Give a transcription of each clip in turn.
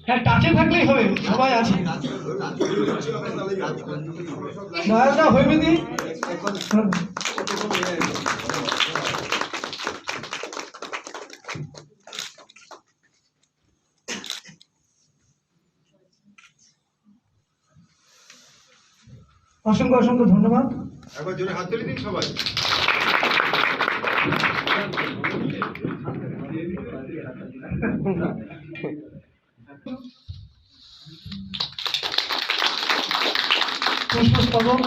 হ্যাঁ, টাচে থাকলেই হবে, সবাই আছে। নায়করা হইবে দি অসংখ্য অসংখ্য ধন্যবাদ। একবার জোরে হাত তুলে দিন সবাই। পুষ্পস্তবক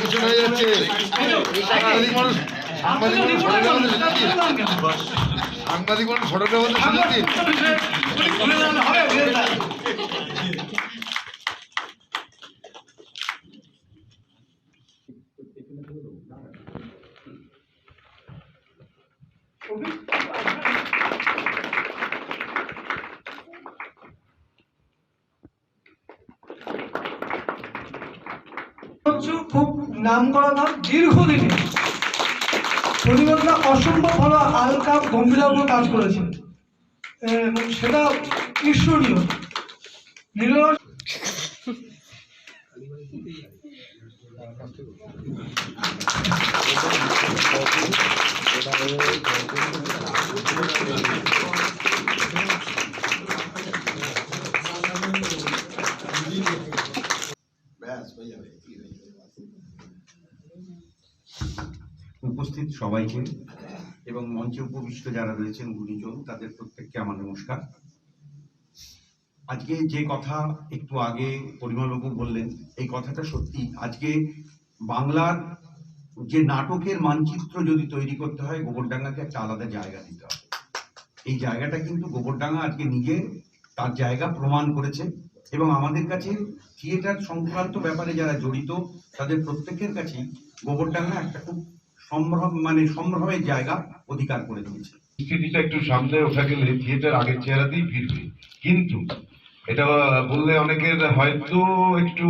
পিছনে হয়ে যাচ্ছে। সাংবাদিক মানুষ সড়কের মধ্যে সুযোগ দিন। খুব নাম করা নাম, দীর্ঘদিনে পরিবর্তন অসম্ভব ভালো হালকা গম্ভীরভাবে কাজ করেছে, সেটা ঈশ্বরীয়। উপস্থিত সবাইকে এবং মঞ্চে উপবিষ্ট যারা রয়েছেন গুণীজন, তাদের প্রত্যেককে আমার নমস্কার। আজকে যে কথা একটু আগে পরিমলবাবু বললেন, এই কথাটা সত্যি। আজকে বাংলার যে নাটকের মানচিত্র যদি তৈরি করতে হয়, গোবরডাঙ্গাকে একটা আলাদা জায়গা দিতে হবে। এই জায়গাটা কিন্তু গোবরডাঙ্গা আজকে নিজে তার জায়গা প্রমাণ করেছে, এবং আমাদের কাছে থিয়েটার সংক্রান্ত ব্যাপারে যারা জড়িত তাদের প্রত্যেকের কাছেই গোবরডাঙ্গা একটা খুব সম্ভ্রমের জায়গা অধিকার করে দিয়েছে। পরিস্থিতিটা একটু সামনে ওঠা গেলে থিয়েটার আগের চেহারাতেই ফিরবে, কিন্তু এটা বললে অনেকের হয়তো একটু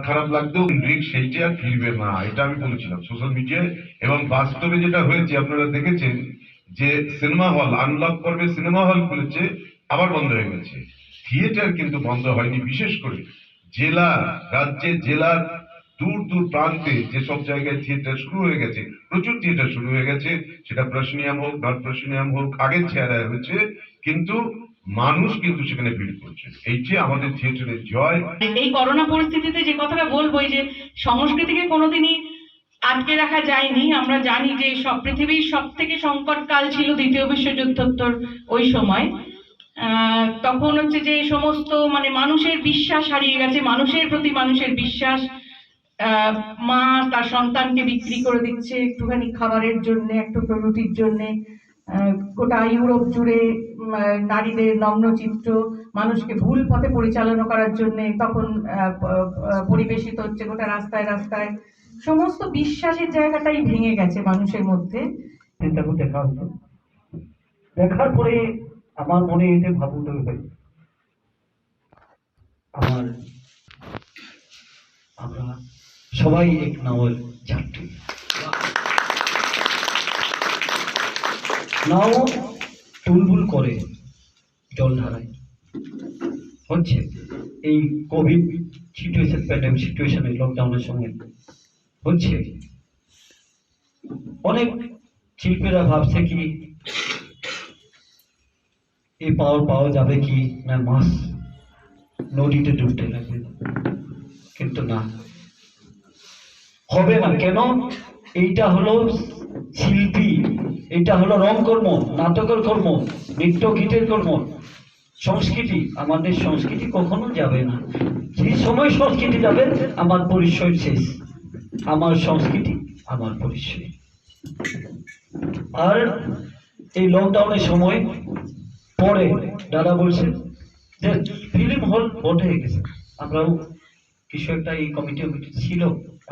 খারাপ লাগতেও সেইটা আর ফিরবে না, এটা আমি বলেছিলাম সোশ্যাল মিডিয়ায়। এবং বাস্তবে যেটা হয়েছে আপনারা দেখেছেন যে সিনেমা হল আনলক পর্বে সিনেমা হল খুলেছে, আবার বন্ধ হয়ে গেছে। থিয়েটার কিন্তু বন্ধ হয়নি। বিশেষ করে রাজ্যের জেলার দূর দূর প্রান্তে যেসব জায়গায় থিয়েটার শুরু হয়ে গেছে, প্রচুর থিয়েটার শুরু হয়ে গেছে, সেটা প্রশনিয়াম হোক নট প্রশনিয়াম হোক, আগের চেহারায় হয়েছে, কিন্তু মানুষ কিন্তু সেখানে ভিড় করছে। এই যে আমাদের থিয়েটারের জয়। এই করোনা পরিস্থিতিতে যে কথাটা বলবো, যে সংস্কৃতিকে কোনোদিনই আটকে রাখা যায়নি। আমরা জানি যে সব পৃথিবীর সব থেকে সংকট কাল ছিল দ্বিতীয় বিশ্বযুদ্ধোত্তর ওই সময়। তখন হচ্ছে যে সমস্ত মানুষের বিশ্বাস হারিয়ে গেছে, মানুষের প্রতি মানুষের বিশ্বাস। মা তার সন্তানকে বিক্রি করে দিচ্ছে একটুখানি খাবারের জন্য, একটু রুটির জন্য। গোটা ইউরোপ জুড়ে নারীদের নগ্নচিত্র মানুষকে ভুল পথে পরিচালনা করার জন্য তখন পরিবেশিত হচ্ছে গোটা রাস্তায় রাস্তায়। সমস্ত বিশ্বাসের জায়গাটাই ভেঙে গেছে মানুষের মধ্যে। দেখা হতো, দেখার পরে আমার মনে এতে ভাবুতে হয়, আমরা সবাই এক নাওয়ের যাত্রী। নাও টুলবুল করে জল ধারায় হচ্ছে এই কোভিড সিচুয়েশন, প্যান্ডেমিক সিচুয়েশনে, লকডাউনের সময় হচ্ছে। অনেক শিল্পীরা ভাবছে কি এই পাওয়া যাবে কি না, মাছ নদীতে ডুবতে লাগবে, কিন্তু না, হবে না। কেন? এইটা হলো শিল্পী, এটা হলো রং কর্ম, নাটকের কর্ম, নৃত্য গীতের কর্ম। সংস্কৃতি, আমাদের সংস্কৃতি কখনো যাবে না। যে সময় সংস্কৃতি যাবে আমার পরিচয় শেষ। আমার সংস্কৃতি আমার পরিচয়। আর এই লকডাউনের সময় পরে দাদা বলছে যে ফিল্ম হল বন্ধ হয়ে গেছে। আমরাও কিছু একটা এই কমিটি ছিল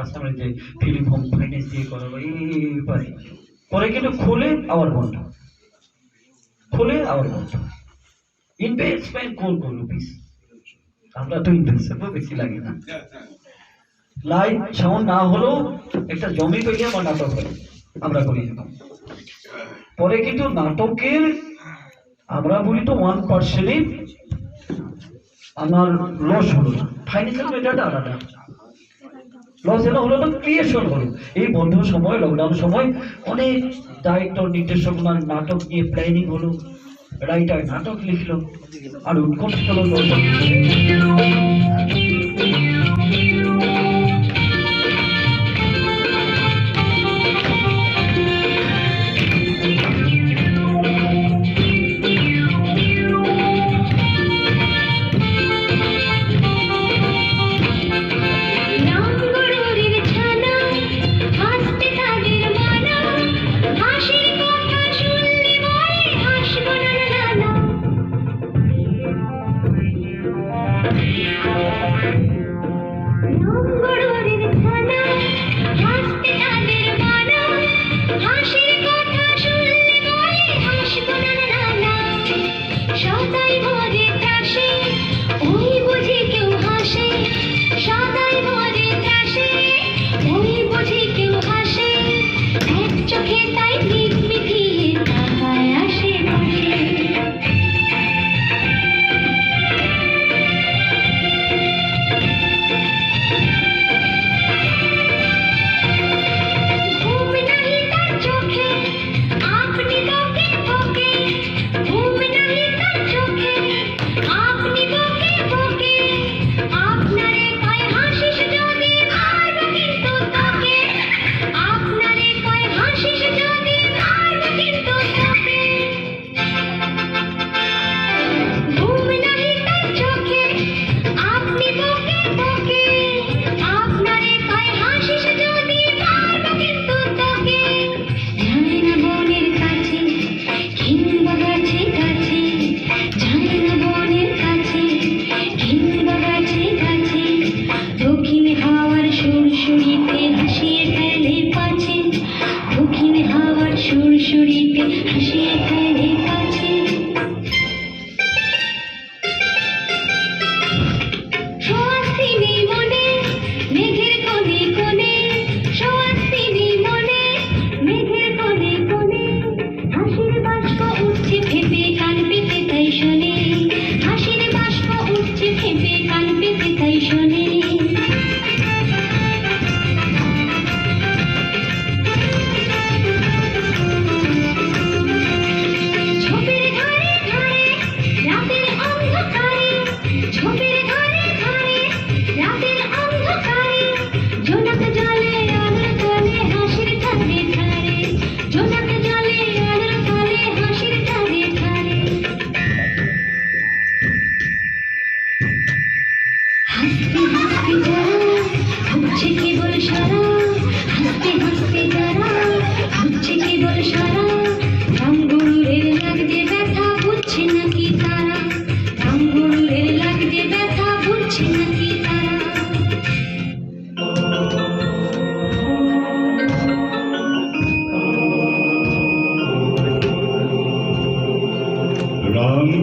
আসামে যে ফিল্ম হোম ফাইন্যান্স দিয়ে করাবো এই পারে, পরে কিন্তু খুলে আবার বন্ধ, খুলে আবার বন্ধ। ইনভেস্টমেন্ট করবো রুপিস, আমরা তো ইনভেস্টমেন্ট বেশি লাগে না। লাইট সাউন্ড না হলেও একটা জমি পেলে আমার নাটক হয়, আমরা করি এখন। পরে কিন্তু নাটকের আমরা বলি তো 1% আমার লস হলো না, ফাইন্যান্সিয়াল মেটারটা আলাদা। লস এলা হলো না, ক্রিয়েশন হলো। এই বন্ধ সময়, লকডাউন সময় অনেক ডাইরেক্টর নির্দেশক নাটক নিয়ে প্ল্যানিং হলো, রাইটার নাটক লিখলো, আর উৎকর্ষ হলো।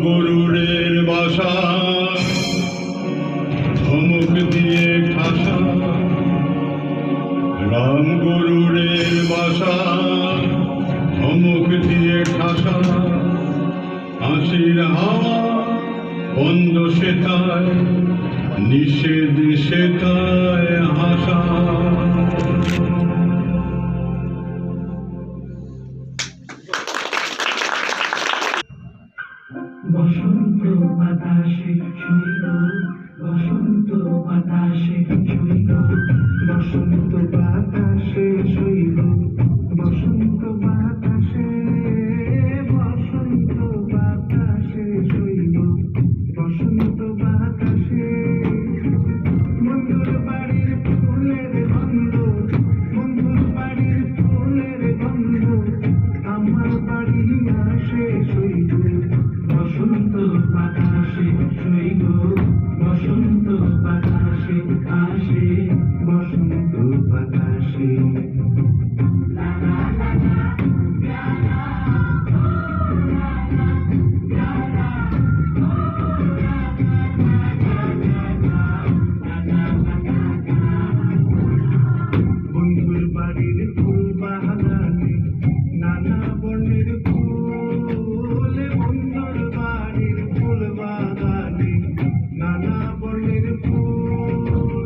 গরুরের বাসা ধমক দিয়ে ঠাসা, রাম গরুরের বাসা ধমক দিয়ে ঠাসা, হাসির হাওয়া বন্ধ সেতায়, নিষেধ সেতায় হাসা। বসন্ত বাতাসে ছুঁইল, বসন্ত বাতাসে ছুঁইল, বসন্ত বাতাসে ছুঁইল, বসন্ত বাতাসে, বসন্ত বাতাসে ছুঁইল। আসে সইব বসন্ত বাতাসে সইব বসন্ত বাতাসে আসে বসন্ত বাতাসে বন্ধুর বাড়ির ফুল বাগানে নানা বর্ণের ফুল বন্ধুর বাড়ির ফুল বাগানে নানা বর্ণের ফুল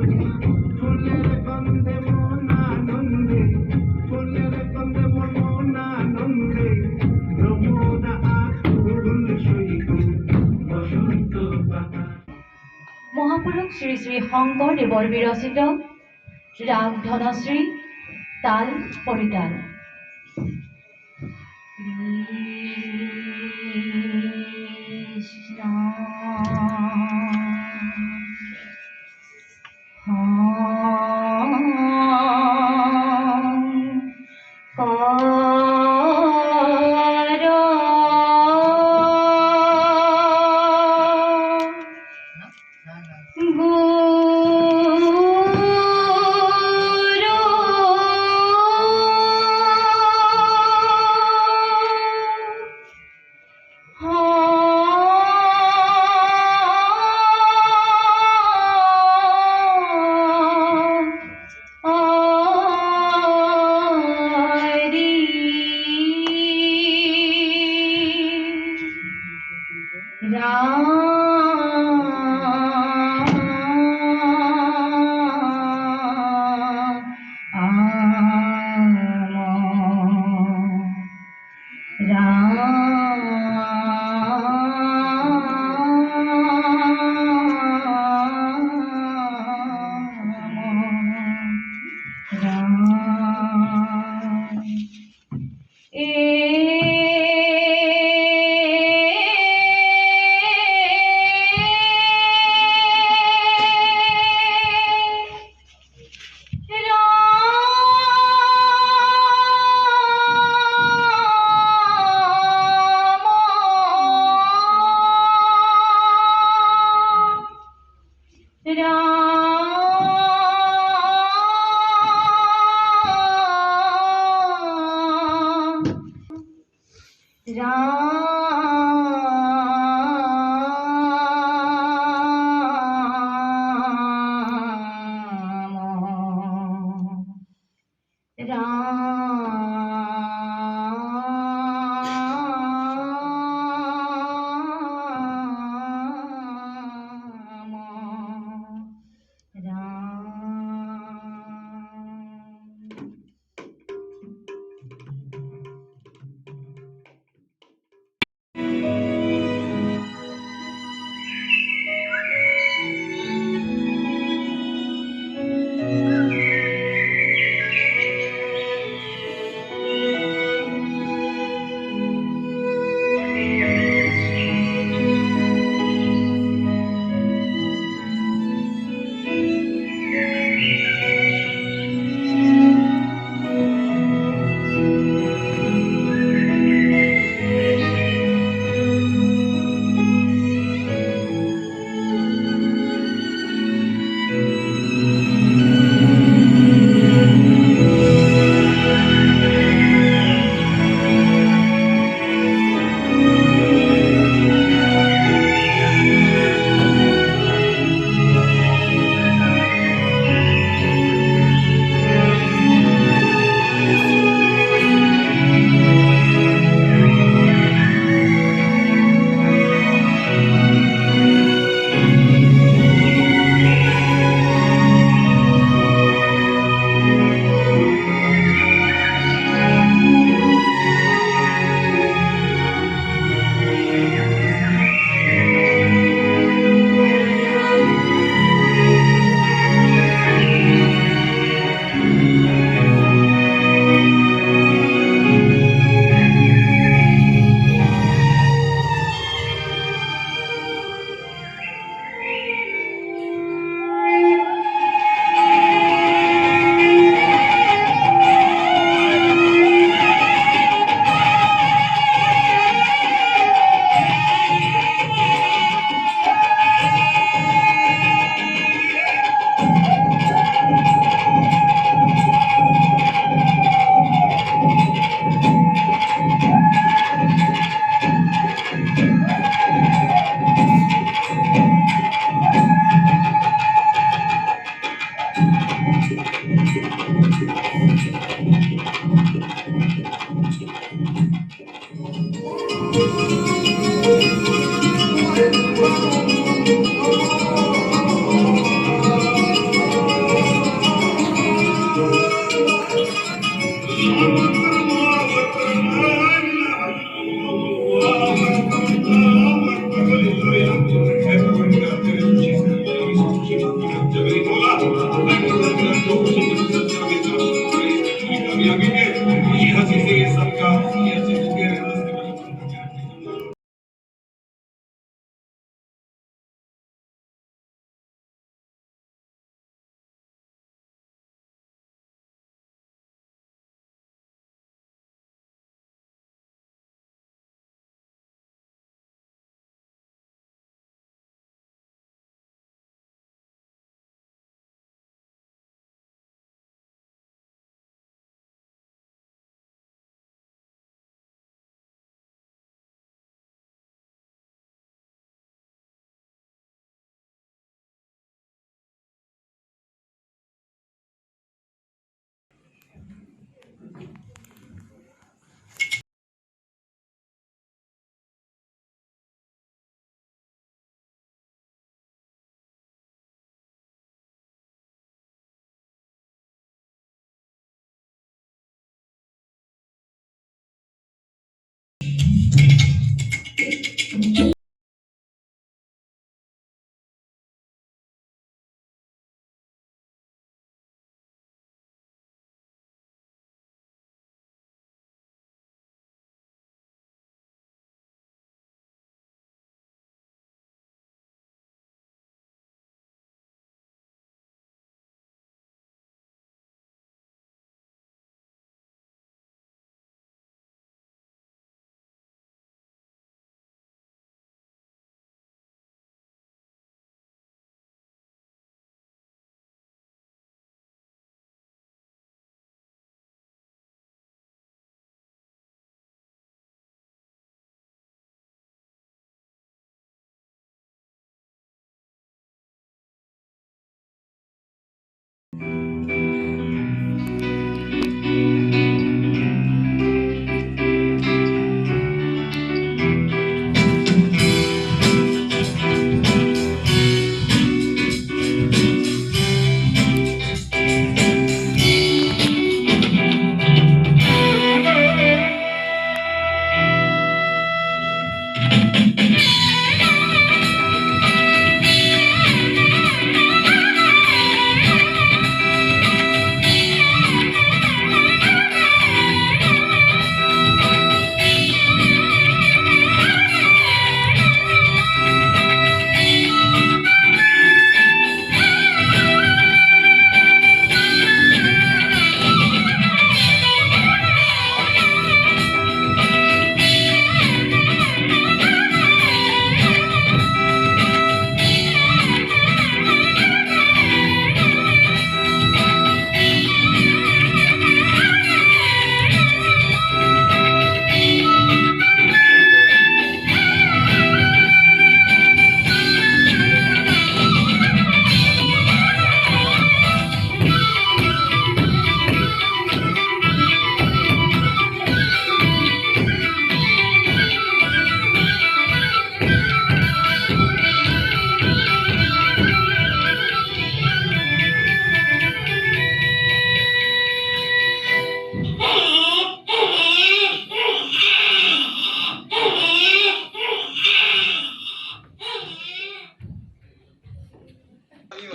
ফুলের গন্ধে মন আনন্দে ফুলের গন্ধে মন আনন্দে ভ্রমণা আকুল সইব বসন্ত বাতাস। মহাপুৰুষ শ্ৰী শ্ৰী শংকৰদেৱৰ বিৰচিত ৰাগ ধনশ্ৰী তাল পৰিতাল। কৃষ্ণ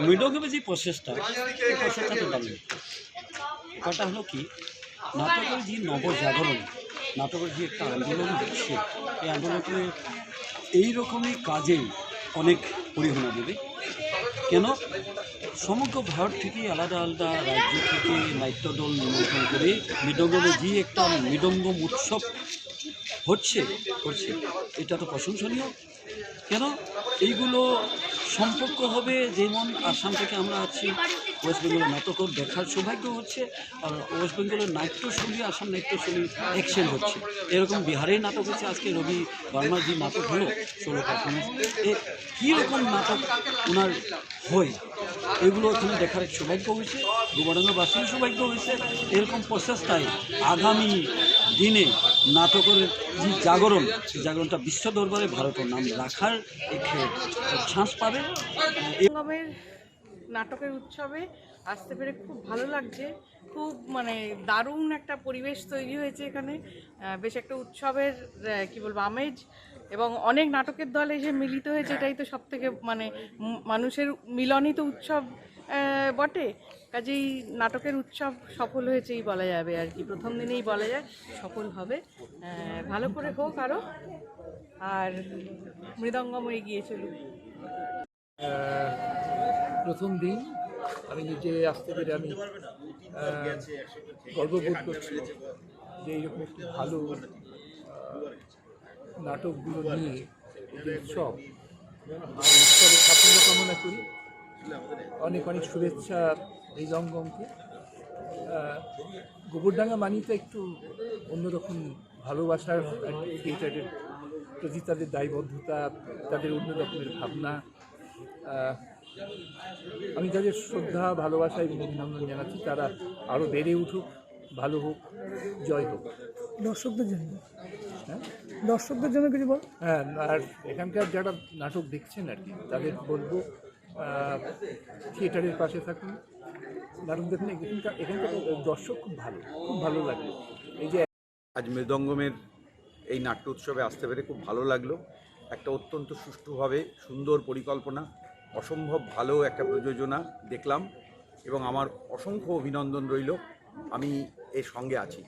মৃদঙ্গমের যে প্রসেসটা এই প্রসেসটা তো দামি। ব্যাপারটা হলো কি, নাটকের যে নবজাগরণ, নাটকের যে একটা আন্দোলন হচ্ছে, এই আন্দোলনকে এইরকমই কাজে অনেক পরিগণনা দেবে। কেন সমগ্র ভারত থেকে আলাদা আলাদা রাজ্য থেকে নাট্যদল নিমন্ত্রণ করে মৃদঙ্গমের যে একটা মৃদঙ্গম উৎসব করছে, এটা তো প্রশংসনীয়। কেন এইগুলো সম্পর্ক হবে, যেমন আসাম থেকে আমরা আছি, ওয়েস্ট বেঙ্গলের নাটকও দেখার সৌভাগ্য হচ্ছে, আর ওয়েস্ট বেঙ্গলের নাট্যশৈলী আসাম নাট্যশৈলী এক্সচেঞ্জ হচ্ছে। এরকম বিহারের নাটক হচ্ছে, আজকে রবি বর্মার যে নাটক হলো 16 পারফরমেন্স, কীরকম নাটক ওনার হয় এগুলো ওখানে দেখার এক সৌভাগ্য হয়েছে, গোবর্ধনবাসীর সৌভাগ্য হয়েছে। এরকম প্রচেষ্টায় আগামী দিনে নাটকের যে জাগরণ, সেই জাগরণটা বিশ্ব দরবারে ভারতের নাম রাখার এক চান্স পাবে। মৃদঙ্গমের নাটকের উৎসবে আসতে পেরে খুব ভালো লাগছে। খুব মানে দারুণ একটা পরিবেশ তৈরি হয়েছে এখানে, বেশ একটা উৎসবের কি বলবো আমেজ, এবং অনেক নাটকের দল এসে মিলিত হয়েছে। এটাই তো সব থেকে মানে মানুষের মিলনই তো উৎসব বটে। কাজেই নাটকের উৎসব সফল হয়েছেই বলা যাবে আর কি, প্রথম দিনেই বলা যায় সফল হবে। ভালো করে হোক আরও, আর মৃদঙ্গম এগিয়ে চলুক। প্রথম দিন আমি নিজে আসতে পেরে আমি গর্ববোধ করছি যে এইরকম একটি ভালো নাটকগুলো নিয়ে একটি উৎসব, উৎসবের সাফল্য কামনা করি। অনেক অনেক শুভেচ্ছা মৃদঙ্গমকে। গোবরডাঙ্গা মানি তো একটু অন্যরকম ভালোবাসার থিয়েটারের প্রতি তাদের দায়বদ্ধতা, তাদের অন্য রকমের ভাবনা। আমি তাদের শ্রদ্ধা, ভালোবাসা এবং অভিনন্দন জানাচ্ছি। তারা আরও বেড়ে উঠুক, ভালো হোক, জয় হোক। দর্শকদের জন্য, হ্যাঁ দর্শকদের জন্য কিছু বল। হ্যাঁ, আর এখানকার যারা নাটক দেখছেন আর কি, তাদের বলবো থিয়েটারের পাশে থাকুন, নাটক দেখুন। এখানকার দর্শক খুব ভালো লাগলো। এই যে আজ মৃদঙ্গমের এই নাট্য উৎসবে আসতে পেরে খুব ভালো লাগলো। একটা অত্যন্ত সুষ্ঠুভাবে সুন্দর পরিকল্পনা, অসম্ভব ভালো একটা প্রযোজনা দেখলাম, এবং আমার অসংখ্য অভিনন্দন রইল। আমি এর সঙ্গে আছি।